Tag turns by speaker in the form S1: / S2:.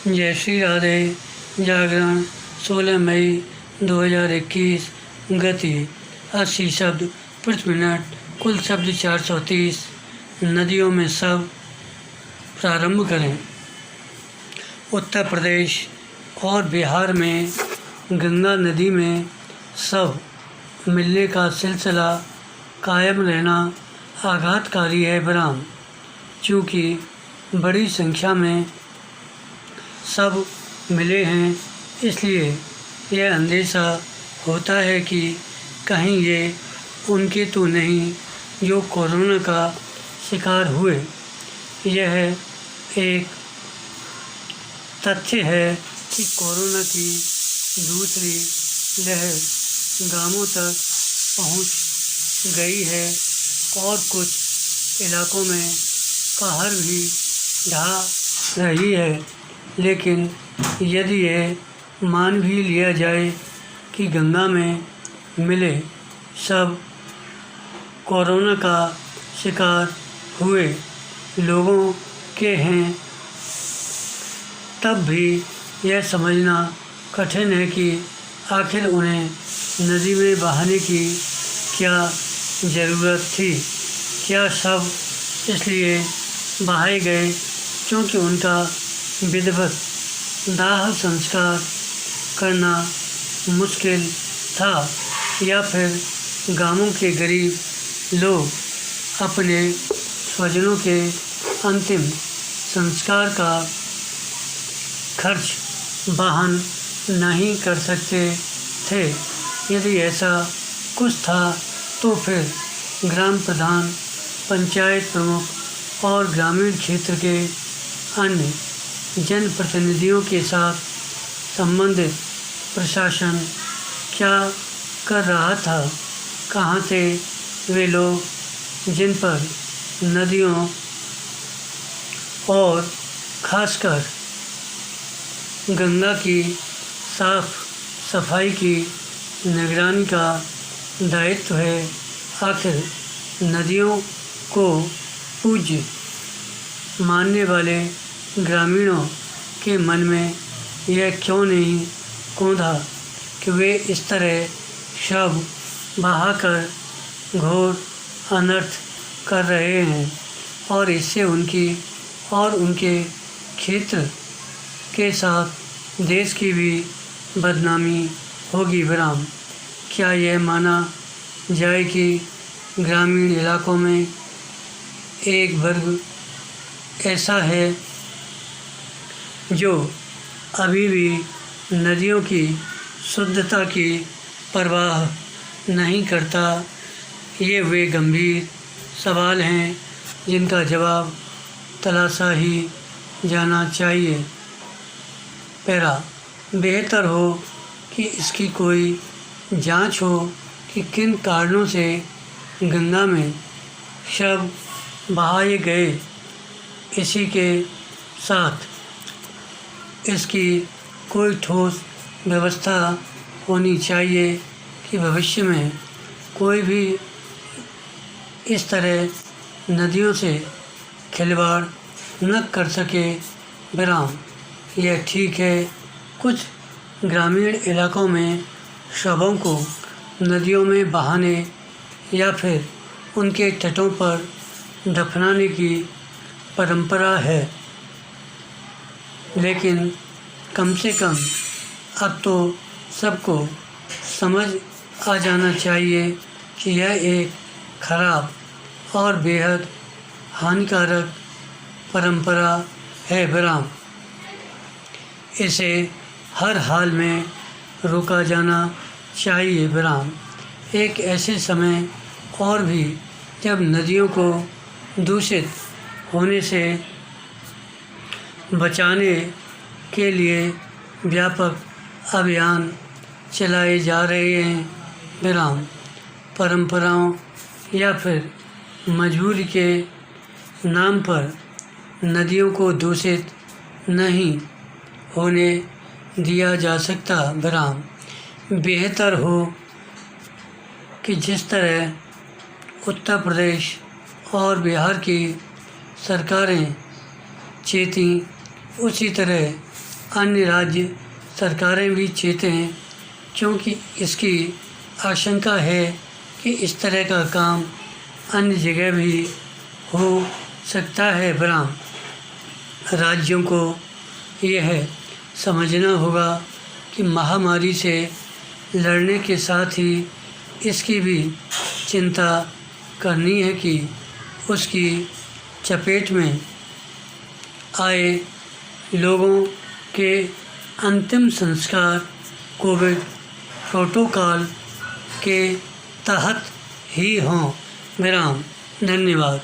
S1: जय श्री राधे। जागरण 16 मई 2021। गति 80 शब्द प्रति मिनट। कुल शब्द 430। नदियों में सब। प्रारंभ करें। उत्तर प्रदेश और बिहार में गंगा नदी में सब मिलने का सिलसिला कायम रहना आघातकारी है बराम। चूँकि बड़ी संख्या में सब मिले हैं, इसलिए यह अंदेशा होता है कि कहीं ये उनके तो नहीं जो कोरोना का शिकार हुए। यह एक तथ्य है कि कोरोना की दूसरी लहर गांवों तक पहुंच गई है और कुछ इलाकों में कहर भी ढा रही है। लेकिन यदि यह मान भी लिया जाए कि गंगा में मिले सब कोरोना का शिकार हुए लोगों के हैं, तब भी यह समझना कठिन है कि आखिर उन्हें नदी में बहाने की क्या ज़रूरत थी। क्या सब इसलिए बहाए गए क्योंकि उनका विधिवत दाह संस्कार करना मुश्किल था, या फिर गांवों के गरीब लोग अपने स्वजनों के अंतिम संस्कार का खर्च वहन नहीं कर सकते थे। यदि ऐसा कुछ था तो फिर ग्राम प्रधान, पंचायत प्रमुख और ग्रामीण क्षेत्र के अन्य जनप्रतिनिधियों के साथ संबंधित प्रशासन क्या कर रहा था? कहाँ थे वे लोग जिन पर नदियों और खासकर गंगा की साफ सफाई की निगरानी का दायित्व है? आखिर नदियों को पूज्य मानने वाले ग्रामीणों के मन में यह क्यों नहीं कौंधा कि वे इस तरह शव बहाकर घोर अनर्थ कर रहे हैं और इससे उनकी और उनके क्षेत्र के साथ देश की भी बदनामी होगी बराम। क्या यह माना जाए कि ग्रामीण इलाकों में एक वर्ग ऐसा है जो अभी भी नदियों की शुद्धता की परवाह नहीं करता? ये वे गंभीर सवाल हैं जिनका जवाब तलाशा ही जाना चाहिए। पैरा बेहतर हो कि इसकी कोई जांच हो कि किन कारणों से गंगा में शव बहाए गए। इसी के साथ इसकी कोई ठोस व्यवस्था होनी चाहिए कि भविष्य में कोई भी इस तरह नदियों से खिलवाड़ न कर सके विराम। यह ठीक है, कुछ ग्रामीण इलाकों में शवों को नदियों में बहाने या फिर उनके तटों पर दफनाने की परंपरा है, लेकिन कम से कम अब तो सबको समझ आ जाना चाहिए कि यह एक खराब और बेहद हानिकारक परंपरा है बराम। इसे हर हाल में रोका जाना चाहिए बराम। एक ऐसे समय और भी जब नदियों को दूषित होने से बचाने के लिए व्यापक अभियान चलाए जा रहे हैं विराम। परंपराओं या फिर मजबूरी के नाम पर नदियों को दूषित नहीं होने दिया जा सकता विराम। बेहतर हो कि जिस तरह उत्तर प्रदेश और बिहार की सरकारें चेतीं, उसी तरह अन्य राज्य सरकारें भी चेतें, क्योंकि इसकी आशंका है कि इस तरह का काम अन्य जगह भी हो सकता है। राज्यों को यह समझना होगा कि महामारी से लड़ने के साथ ही इसकी भी चिंता करनी है कि उसकी चपेट में आए लोगों के अंतिम संस्कार कोविड प्रोटोकॉल के तहत ही हों। धन्यवाद।